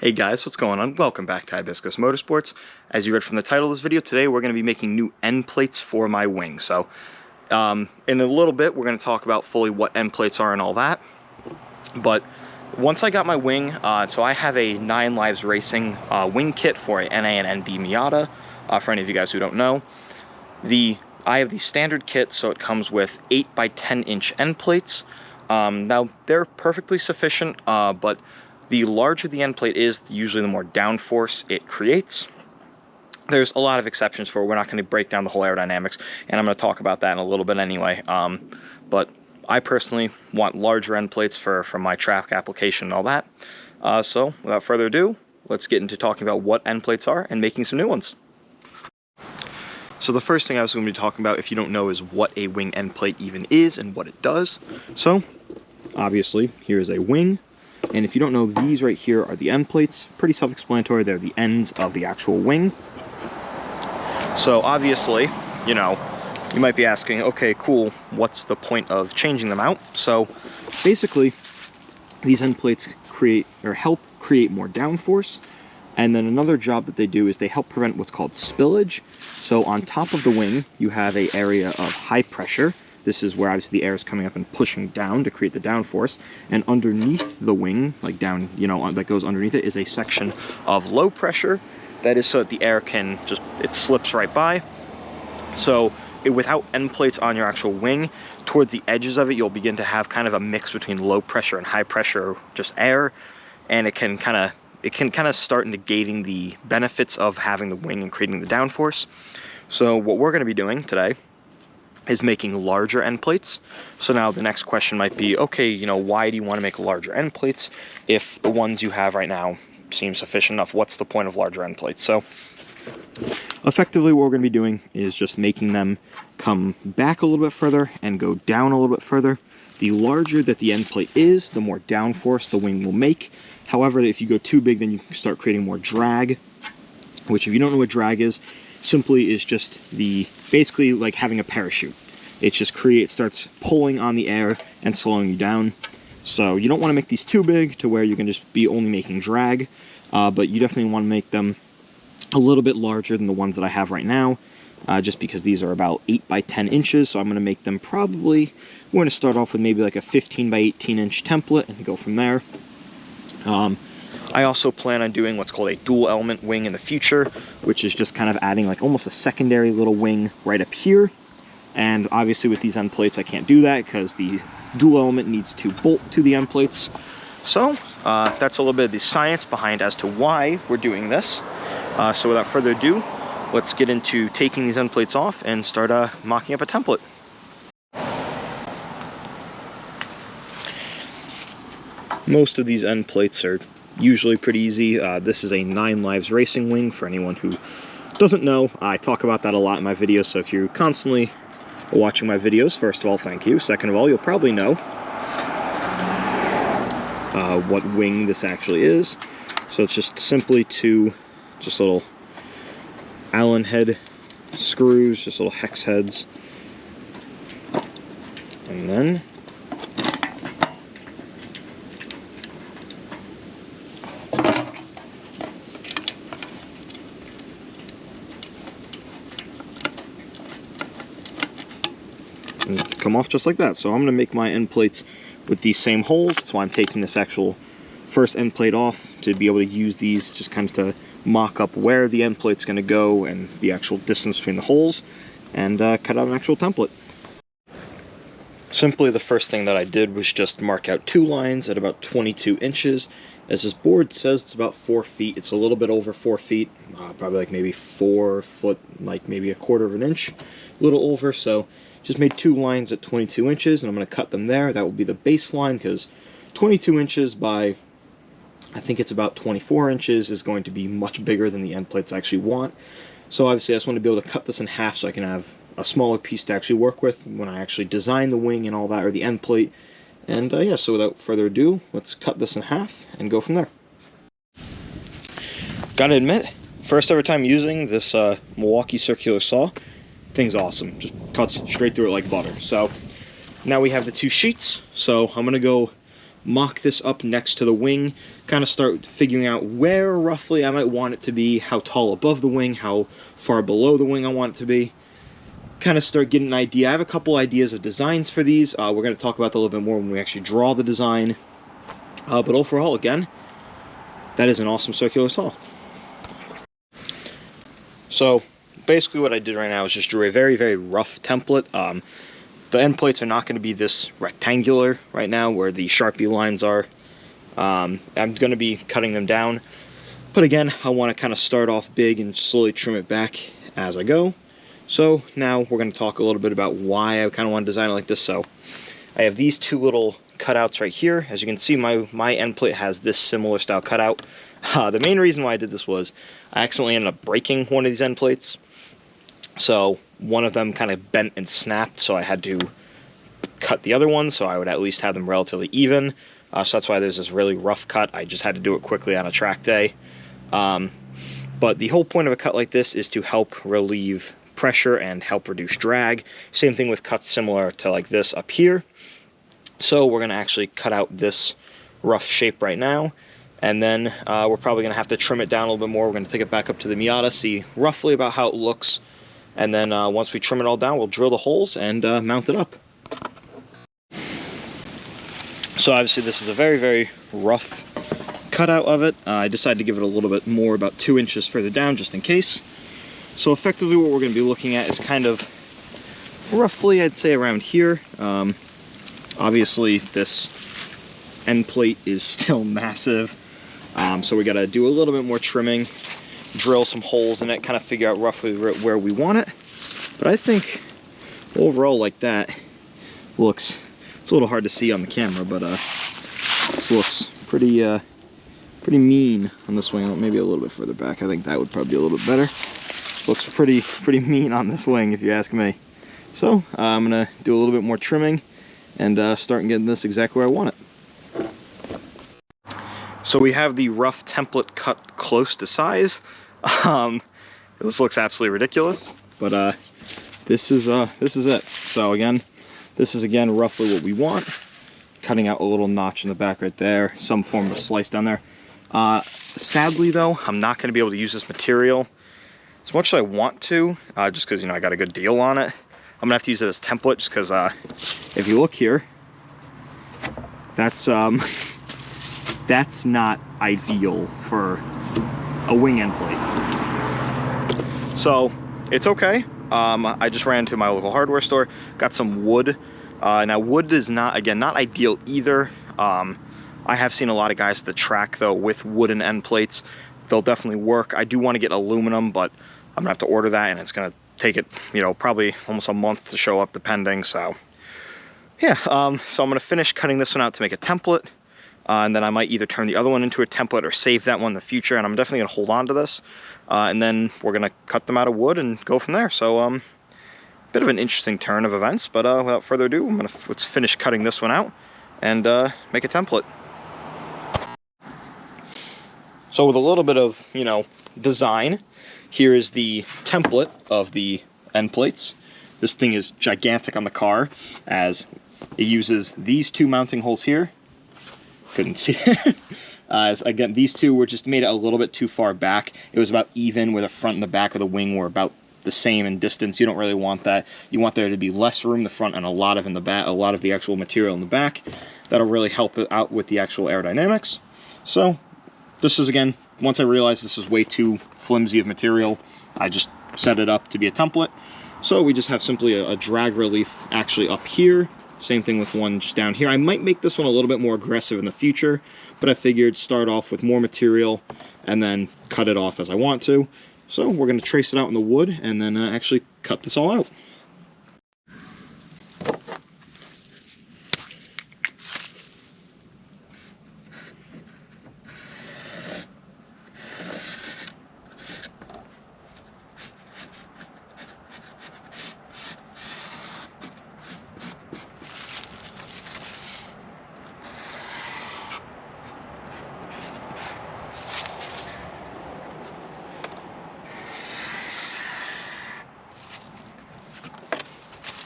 Hey guys, what's going on? Welcome back to Hibiscus Motorsports. As you read from the title of this video, today we're going to be making new end plates for my wing. So, in a little bit, we're going to talk about fully what end plates are and all that. But once I got my wing, so I have a 9 Lives Racing wing kit for a NA and NB Miata. For any of you guys who don't know, I have the standard kit, so it comes with 8 by 10 inch end plates. Now, they're perfectly sufficient, but the larger the end plate is, usually the more downforce it creates. There's a lot of exceptions for it. We're not going to break down the whole aerodynamics, and I'm going to talk about that in a little bit anyway. But I personally want larger end plates for my track application and all that. So without further ado, let's get into talking about what end plates are and making some new ones. So the first thing I was going to be talking about, if you don't know, is what a wing end plate even is and what it does. So obviously, here's a wing. And if you don't know, these right here are the end plates. Pretty self-explanatory. They're the ends of the actual wing. So obviously, you know, you might be asking, okay, cool, what's the point of changing them out? So basically, these end plates help create more downforce. And then another job that they do is they help prevent what's called spillage. So on top of the wing, you have an area of high pressure. This is where obviously the air is coming up and pushing down to create the downforce. And underneath the wing, like down, you know, that goes underneath it, is a section of low pressure. That is so that the air can it slips right by. So without end plates on your actual wing, towards the edges of it, you'll begin to have kind of a mix between low pressure and high pressure, just air. And it can kind of start negating the benefits of having the wing and creating the downforce. So what we're going to be doing today is making larger end plates. So now the next question might be, okay, you know, why do you want to make larger end plates if the ones you have right now seem sufficient enough? What's the point of larger end plates? So effectively what we're going to be doing is just making them come back a little bit further and go down a little bit further. The larger that the end plate is, the more downforce the wing will make. However, if you go too big, then you can start creating more drag, which if you don't know what drag is, simply is just basically like having a parachute. It just starts pulling on the air and slowing you down. So you don't want to make these too big to where you can just be only making drag, but you definitely want to make them a little bit larger than the ones that I have right now, just because these are about 8 by 10 inches. So I'm going to make them we're going to start off with maybe like a 15 by 18 inch template and go from there. I also plan on doing what's called a dual element wing in the future, which is just kind of adding like almost a secondary little wing right up here. And obviously with these end plates, I can't do that because the dual element needs to bolt to the end plates. So that's a little bit of the science behind as to why we're doing this. So without further ado, let's get into taking these end plates off and start mocking up a template. Most of these end plates are usually pretty easy. This is a 9 Lives Racing wing for anyone who doesn't know. I talk about that a lot in my videos, so if you're constantly watching my videos, first of all, thank you. Second of all, you'll probably know what wing this actually is. So it's just simply just little Allen head screws, just little hex heads. And then come off just like that. So I'm going to make my end plates with these same holes. That's why I'm taking this actual first end plate off, to be able to use these just kind of to mock up where the end plate's going to go and the actual distance between the holes, and cut out an actual template. Simply the first thing that I did was just mark out 2 lines at about 22 inches. As this board says, it's about 4 feet. It's a little bit over 4 feet, probably like maybe 4 foot, like maybe a quarter of an inch, a little over. So just made 2 lines at 22 inches, and I'm going to cut them there. That will be the baseline, because 22 inches by, I think it's about 24 inches, is going to be much bigger than the end plates I actually want. So obviously I just want to be able to cut this in half so I can have a smaller piece to actually work with when I actually design the wing and all that, or the end plate. And yeah, so without further ado, let's cut this in half and go from there. Gotta admit, first ever time using this Milwaukee circular saw. Thing's awesome. Just cuts straight through it like butter. So now we have the 2 sheets. So I'm going to go mock this up next to the wing, kind of start figuring out where roughly I might want it to be, how tall above the wing, how far below the wing I want it to be. Kind of start getting an idea. I have a couple ideas of designs for these. We're going to talk about that a little bit more when we actually draw the design. But overall, again, that is an awesome circular saw. So basically what I did right now is just drew a very, very rough template. The end plates are not going to be this rectangular right now where the Sharpie lines are. I'm going to be cutting them down. But again, I want to kind of start off big and slowly trim it back as I go. So now we're going to talk a little bit about why I kind of want to design it like this. So I have these two little cutouts right here. As you can see, my end plate has this similar style cutout. The main reason why I did this was I accidentally ended up breaking one of these end plates. So one of them kind of bent and snapped, so I had to cut the other one so I would at least have them relatively even. So that's why there's this really rough cut. I just had to do it quickly on a track day. But the whole point of a cut like this is to help relieve pressure and help reduce drag. Same thing with cuts similar to like this up here. So we're going to actually cut out this rough shape right now, and then we're probably going to have to trim it down a little bit more. We're going to take it back up to the Miata, see roughly about how it looks, and then once we trim it all down, we'll drill the holes and mount it up. So obviously this is a very, very rough cutout of it. I decided to give it a little bit more, about 2 inches further down, just in case. So effectively what we're going to be looking at is kind of roughly, I'd say, around here. Obviously this end plate is still massive, so we got to do a little bit more trimming, drill some holes in it, kind of figure out roughly where we want it. But I think overall, like that, looks, it's a little hard to see on the camera, but this looks pretty pretty mean on this wing. Maybe a little bit further back. I think that would probably be a little bit better. Looks pretty mean on this wing, if you ask me. So I'm gonna do a little bit more trimming and start getting this exactly where I want it. So we have the rough template cut close to size. This looks absolutely ridiculous, but this is it. So again, this is again roughly what we want. Cutting out a little notch in the back right there, some form of slice down there. Sadly though, I'm not going to be able to use this material as much as I want to, just because, you know, I got a good deal on it. I'm gonna have to use it as template, just because if you look here, that's that's not ideal for a wing end plate. So it's okay. I just ran to my local hardware store, got some wood. Now wood is not, again, not ideal either. I have seen a lot of guys at the track though with wooden end plates. They'll definitely work. I do want to get aluminum, but I'm gonna have to order that, and it's gonna take it, you know, probably almost a month to show up, depending. So yeah, so I'm gonna finish cutting this one out to make a template, and then I might either turn the other one into a template or save that one in the future. And I'm definitely gonna hold on to this, and then we're gonna cut them out of wood and go from there. So bit of an interesting turn of events, but without further ado, let's finish cutting this one out and make a template. So with a little bit of, you know, design, here is the template of the end plates. This thing is gigantic on the car, as it uses these two mounting holes here. Couldn't see it. Again, these two were just made it a little bit too far back. It was about even where the front and the back of the wing were about the same in distance. You don't really want that. You want there to be less room in the front and a lot of in the back, a lot of the actual material in the back. That'll really help it out with the actual aerodynamics. So this is, again, once I realized this was way too flimsy of material, I just set it up to be a template. So we just have simply a drag relief actually up here. Same thing with one just down here. I might make this one a little bit more aggressive in the future, but I figured start off with more material and then cut it off as I want to. So we're going to trace it out in the wood and then actually cut this all out.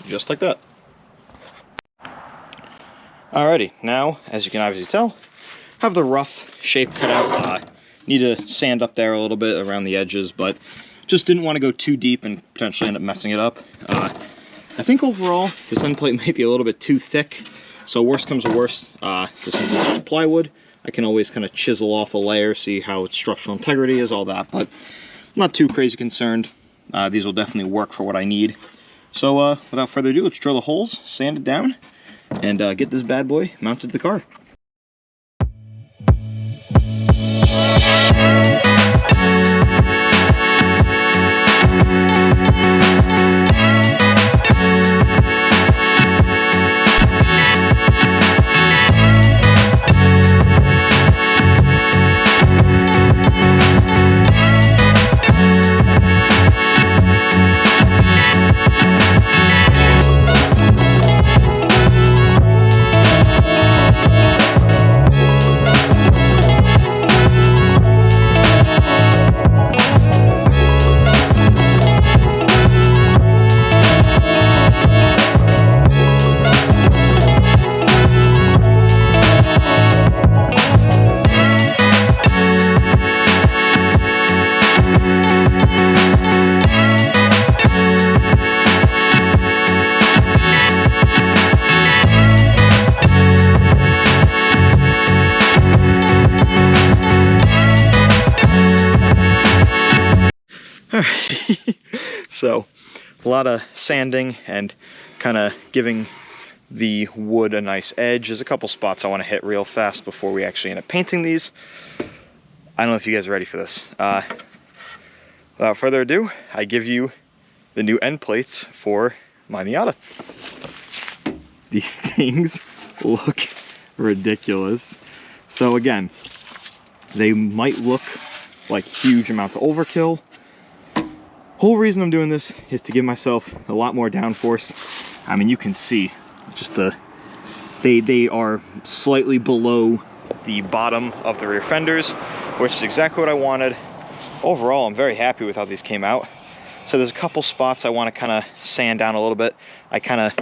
Just like that. Alrighty, now, as you can obviously tell, have the rough shape cut out. Need to sand up there a little bit around the edges, but just didn't want to go too deep and potentially end up messing it up. I think overall, this end plate might be a little bit too thick, so worst comes to worst, since it's just plywood, I can always kind of chisel off a layer, see how its structural integrity is, all that, but I'm not too crazy concerned. These will definitely work for what I need. So without further ado, let's drill the holes, sand it down, and get this bad boy mounted to the car. So a lot of sanding and kind of giving the wood a nice edge. There's a couple spots I want to hit real fast before we actually end up painting these. I don't know if you guys are ready for this. Without further ado, I give you the new end plates for my Miata. These things look ridiculous. So again, they might look like huge amounts of overkill. Whole reason I'm doing this is to give myself a lot more downforce. I mean, you can see just they are slightly below the bottom of the rear fenders, which is exactly what I wanted. Overall, I'm very happy with how these came out. So there's a couple spots I want to kind of sand down a little bit. I kind of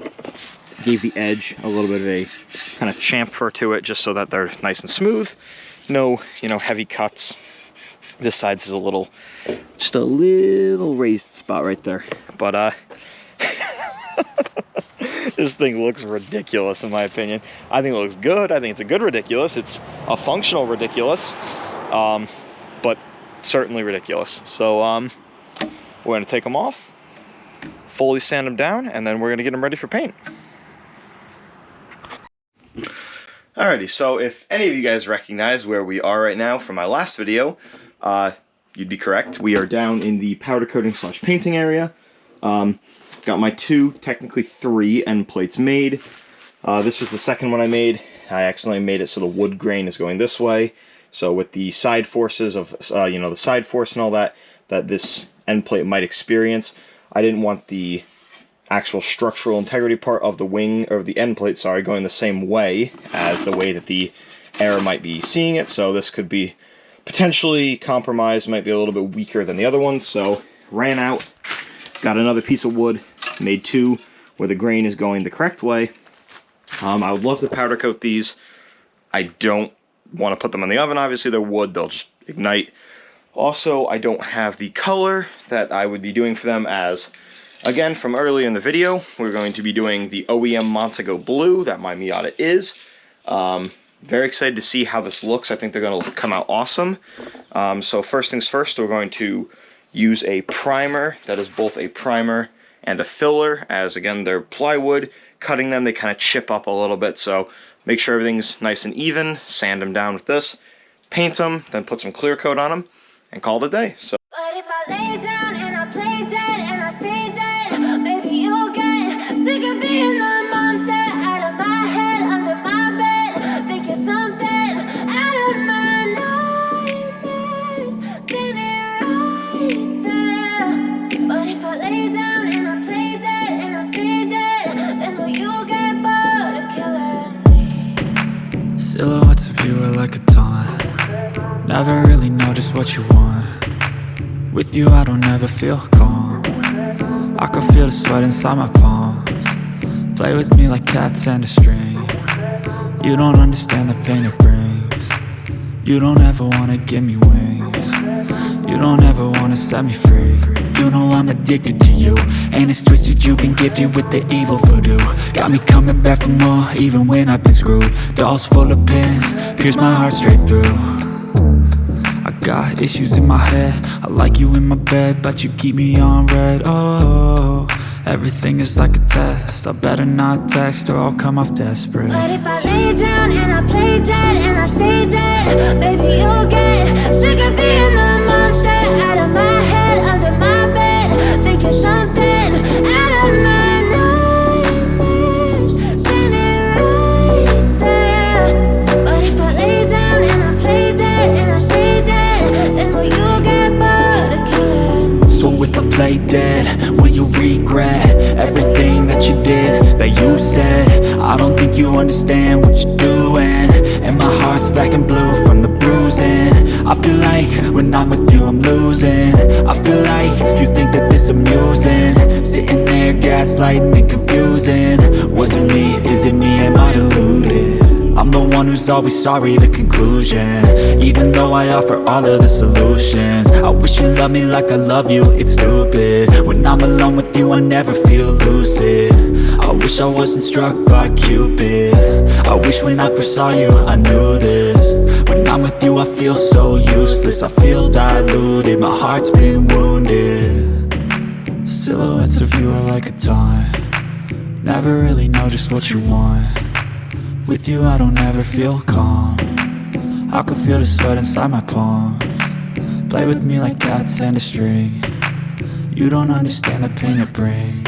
gave the edge a little bit of a kind of chamfer to it, just so that they're nice and smooth. No, heavy cuts. This side's is just a little raised spot right there. But this thing looks ridiculous in my opinion. I think it looks good. I think it's a good ridiculous. It's a functional ridiculous, but certainly ridiculous. So we're gonna take them off, fully sand them down, and then we're gonna get them ready for paint. Alrighty, so if any of you guys recognize where we are right now from my last video, you'd be correct. We are down in the powder coating / painting area. Got my technically three end plates made. This was the second one I made. I accidentally made it so the wood grain is going this way. So with the side forces of, the side force and all that this end plate might experience, I didn't want the actual structural integrity part of the wing, or the end plate, sorry, going the same way as the way that the air might be seeing it. So this could be potentially compromised, might be a little bit weaker than the other ones. So ran out, got another piece of wood, made two where the grain is going the correct way. I would love to powder coat these. I don't want to put them in the oven. Obviously they're wood, they'll just ignite. Also, I don't have the color that I would be doing for them, as again, from earlier in the video, we're going to be doing the OEM Montego Blue that my Miata is. Very excited to see how this looks. I think they're going to come out awesome. So first things first, we're going to use a primer that is both a primer and a filler, as again, they're plywood. Cutting them, they kind of chip up a little bit, so make sure everything's nice and even. Sand them down with this, paint them, then put some clear coat on them, and call it a day. So. But if I lay down and I play dead and I stay dead, maybe you'll get sick of being the monster out of my head, under my bed. Think you're something out of my nightmares, standing right there. But if I lay down and I play dead and I stay dead, then will you get bored of killing me? Silhouettes of you are like a taunt. Never really know just what you want. With you I don't ever feel calm. I can feel the sweat inside my palms. Play with me like cats and a string. You don't understand the pain it brings. You don't ever wanna give me wings. You don't ever wanna set me free. You know I'm addicted to you, and it's twisted, you've been gifted with the evil voodoo. Got me coming back for more, even when I've been screwed. Dolls full of pins, pierce my heart straight through. I got issues in my head, I like you in my bed, but you keep me on red. Oh, everything is like a test, I better not text or I'll come off desperate. But if I lay down and I play dead and I stay dead, baby, you'll get sick of being the monster out of my head, under my bed, thinking something out of my nightmares, standing right there. But if I lay down and I play dead and I stay dead, then will you get bored of killing me? So if I play dead, will you regret everything that you did, that you said? I don't think you understand what you're doing, and my heart's black and blue from the bruising. I feel like when I'm with you I'm losing. I feel like you think that this amusing, sitting there gaslighting and confusing. Was it me? Is it me? Am I deluded? I'm the one who's always sorry, the conclusion, even though I offer all of the solutions. I wish you loved me like I love you, it's stupid. When I'm alone with you I never feel lucid. I wish I wasn't struck by Cupid. I wish when I first saw you I knew this. When I'm with you I feel so useless, I feel diluted, my heart's been wounded. Silhouettes of you are like a taunt, never really know just what you want. With you I don't ever feel calm, I can feel the sweat inside my palms. Play with me like cats and a string. You don't understand the pain it brings.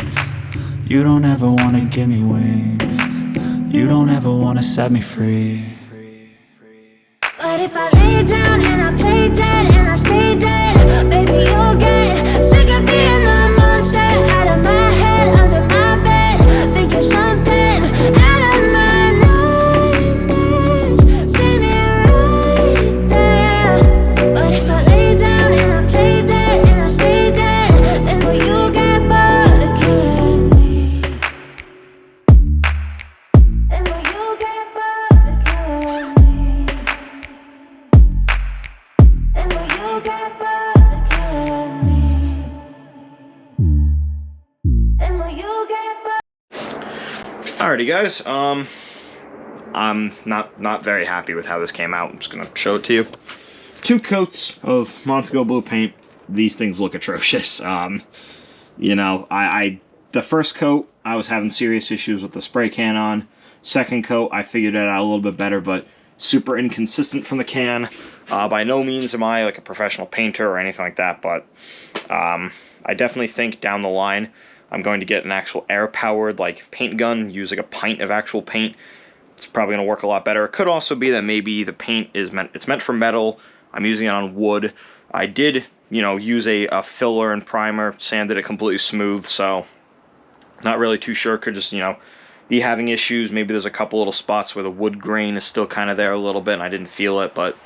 You don't ever wanna give me wings. You don't ever wanna set me free. But if I lay down and I play dead and I stay dead, baby, you'll get sick of being the monster out of my head, under my bed, thinking something out of my nightmares, standing right there. But if I lay down and I play dead and I stay dead, then will you get bored of killing me? Then will you get bored of killing me? And will you get bored of killing me? And will you get bored? Alrighty, guys. I'm not very happy with how this came out. I'm just gonna show it to you. 2 coats of Montego Blue paint. These things look atrocious. You know, the first coat I was having serious issues with the spray can on. Second coat I figured it out a little bit better, but super inconsistent from the can. By no means am I like a professional painter or anything like that, but I definitely think down the line I'm going to get an actual air-powered like paint gun, use like a pint of actual paint. It's probably going to work a lot better. It could also be that maybe the paint is meant for metal. I'm using it on wood. I did, you know, use a filler and primer, sanded it completely smooth, so not really too sure. Could just, you know, be having issues. Maybe there's a couple little spots where the wood grain is still kind of there a little bit and I didn't feel it, but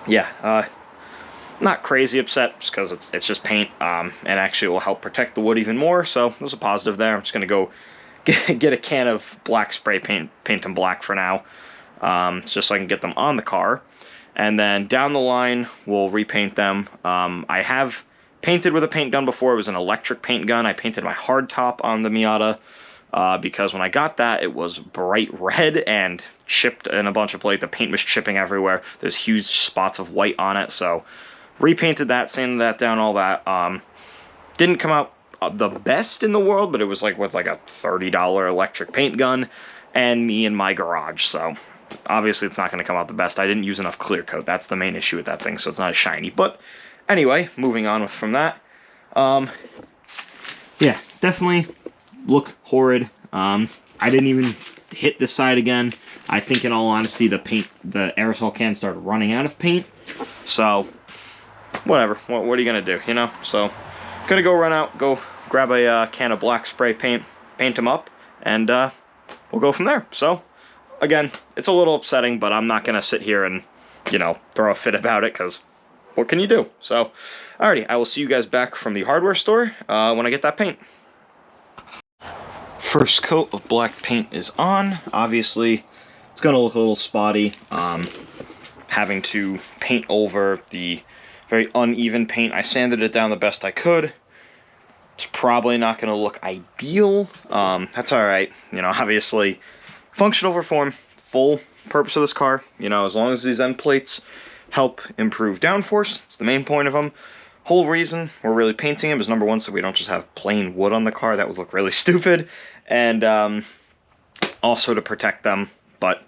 yeah, not crazy upset just because it's just paint, and actually it will help protect the wood even more, so there's a positive there. I'm just going to go get a can of black spray paint them black for now, just so I can get them on the car, and then down the line we'll repaint them. I have painted with a paint gun before. It was an electric paint gun. I painted my hardtop on the Miata, because when I got that, it was bright red and chipped in a bunch of places. The paint was chipping everywhere. There's huge spots of white on it, so repainted that, sanded that down, all that. Didn't come out the best in the world, but it was like with like a $30 electric paint gun and me in my garage, so obviously it's not going to come out the best. I didn't use enough clear coat. That's the main issue with that thing, so it's not as shiny. But anyway, moving on from that. Yeah, definitely look horrid. I didn't even hit this side again. I think in all honesty the aerosol can started running out of paint, so whatever. What are you gonna do, you know? So gonna go go grab a can of black spray paint them up, and we'll go from there. So again, it's a little upsetting, but I'm not gonna sit here and, you know, throw a fit about it, because what can you do? So alrighty, I will see you guys back from the hardware store when I get that paint. First coat of black paint is on. Obviously, it's going to look a little spotty. Having to paint over the very uneven paint. I sanded it down the best I could. It's probably not going to look ideal. That's alright. You know, obviously, function over form. Full purpose of this car. You know, as long as these end plates help improve downforce, it's the main point of them. Whole reason we're really painting them is, number one, so we don't just have plain wood on the car. That would look really stupid. And also to protect them. But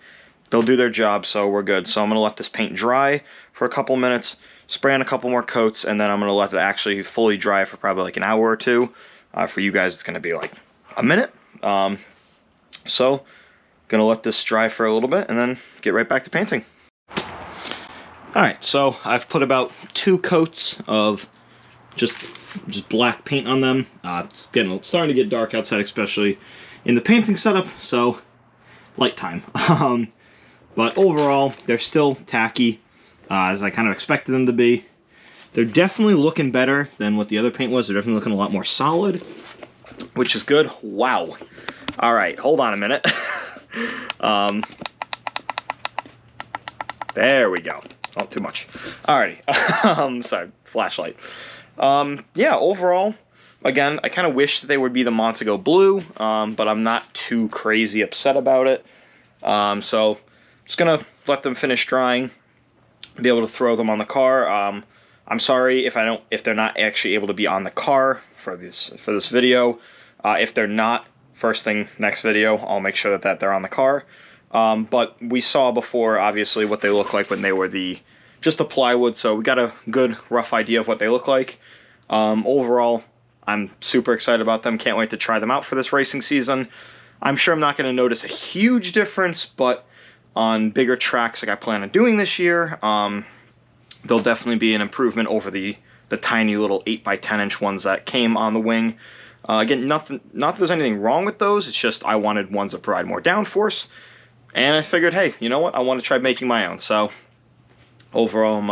they'll do their job, so we're good. So I'm going to let this paint dry for a couple minutes, spray on a couple more coats, and then I'm going to let it actually fully dry for probably like an hour or two. For you guys, it's going to be like a minute. So, going to let this dry for a little bit, and then get right back to painting. Alright, so I've put about 2 coats of just black paint on them. It's starting to get dark outside, especially in the painting setup, so light time. But overall, they're still tacky, as I kind of expected them to be. They're definitely looking better than what the other paint was. They're definitely looking a lot more solid, which is good. Wow. Alright, hold on a minute. There we go. Oh, too much. Alrighty. Sorry, flashlight. Yeah, overall, again, I kind of wish that they would be the Montego Blue, but I'm not too crazy upset about it. So, just gonna let them finish drying, be able to throw them on the car. I'm sorry if they're not actually able to be on the car for this video. If they're not, first thing next video, I'll make sure that they're on the car. But we saw before, obviously, what they look like when they were just the plywood, so we got a good rough idea of what they look like. Overall, I'm super excited about them. Can't wait to try them out for this racing season. I'm sure I'm not going to notice a huge difference, but on bigger tracks like I plan on doing this year, there'll definitely be an improvement over the tiny little 8x10-inch ones that came on the wing. Again, not that there's anything wrong with those, it's just I wanted ones that provide more downforce. And I figured, hey, you know what? I want to try making my own. So, overall,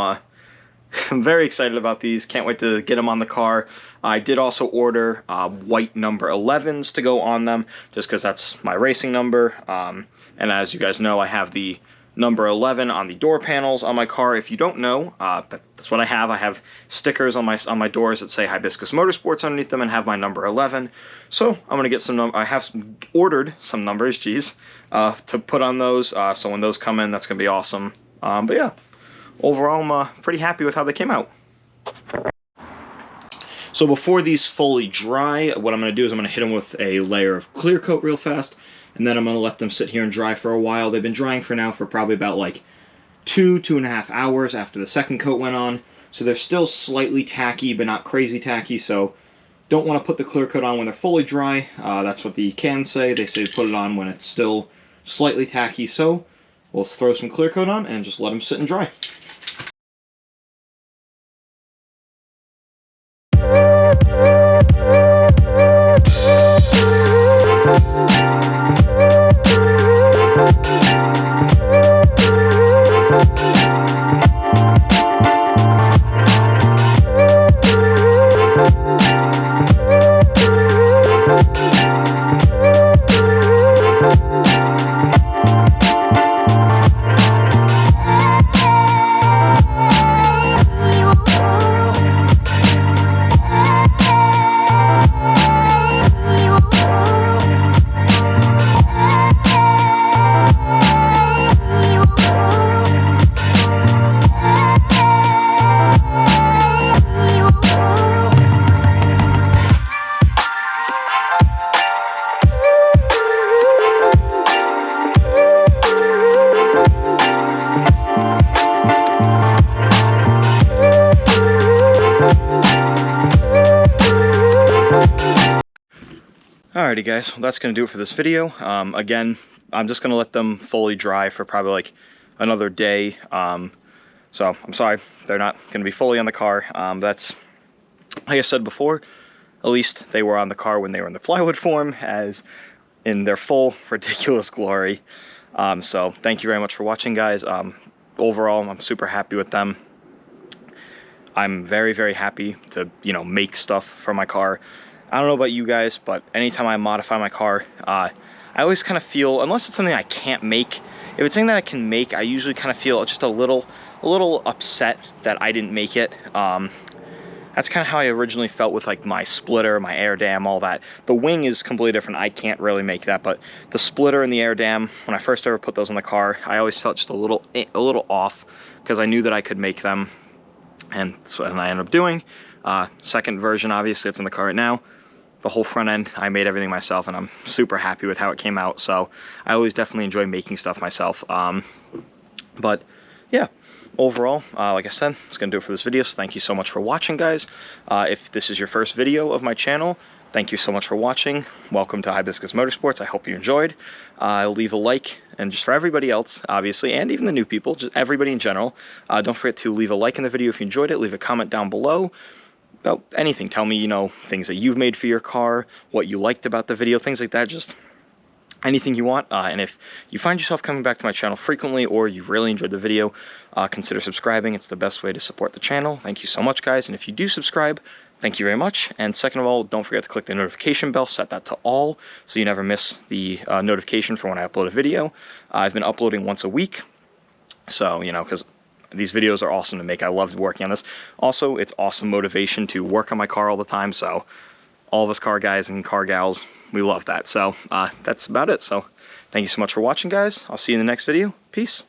I'm very excited about these. Can't wait to get them on the car. I did also order white number 11s to go on them, just because that's my racing number. And as you guys know, I have the number 11 on the door panels on my car. If you don't know, that's what I have. I have stickers on my doors that say Hibiscus Motorsports underneath them and have my number 11. So I'm gonna get I have ordered some numbers, to put on those. So when those come in, that's gonna be awesome. But yeah, overall, I'm pretty happy with how they came out. So before these fully dry, what I'm going to do is I'm going to hit them with a layer of clear coat real fast, and then I'm going to let them sit here and dry for a while. They've been drying for probably about like 2.5 hours after the second coat went on, so they're still slightly tacky, but not crazy tacky, so don't want to put the clear coat on when they're fully dry. That's what the cans say. They say put it on when it's still slightly tacky, so we'll throw some clear coat on and just let them sit and dry. Alrighty guys, well, that's going to do it for this video. Again, I'm just going to let them fully dry for probably like another day. So I'm sorry, they're not going to be fully on the car. That's, like I said before, at least they were on the car when they were in the plywood form, as in their full ridiculous glory. So thank you very much for watching, guys. Overall, I'm super happy with them. I'm very, very happy to, make stuff for my car. I don't know about you guys, but anytime I modify my car, I always kind of feel, unless it's something I can't make, if it's something that I can make, I usually kind of feel just a little upset that I didn't make it. That's kind of how I originally felt with like my splitter, my air dam, all that. The wing is completely different. I can't really make that, but the splitter and the air dam, when I first ever put those on the car, I always felt just a little off, because I knew that I could make them, and that's what I ended up doing. Second version, obviously, it's in the car right now. The whole front end, I made everything myself, and I'm super happy with how it came out. So I always definitely enjoy making stuff myself. But yeah, overall, like I said, that's gonna do it for this video. So thank you so much for watching, guys. If this is your first video of my channel, thank you so much for watching. Welcome to Hibiscus Motorsports. I hope you enjoyed. Leave a like, and just for everybody else, obviously, and even the new people, just everybody in general, don't forget to leave a like in the video if you enjoyed it. Leave a comment down below about anything. Tell me, you know, things that you've made for your car, what you liked about the video, things like that. Just anything you want. And if you find yourself coming back to my channel frequently, or you really enjoyed the video, consider subscribing. It's the best way to support the channel. Thank you so much, guys. And if you do subscribe, thank you very much. And second of all, don't forget to click the notification bell, set that to all, so you never miss the notification for when I upload a video. I've been uploading once a week, so, you know, because these videos are awesome to make. I loved working on this. Also, it's awesome motivation to work on my car all the time, so all of us car guys and car gals, we love that. So that's about it. So thank you so much for watching, guys. I'll see you in the next video. Peace.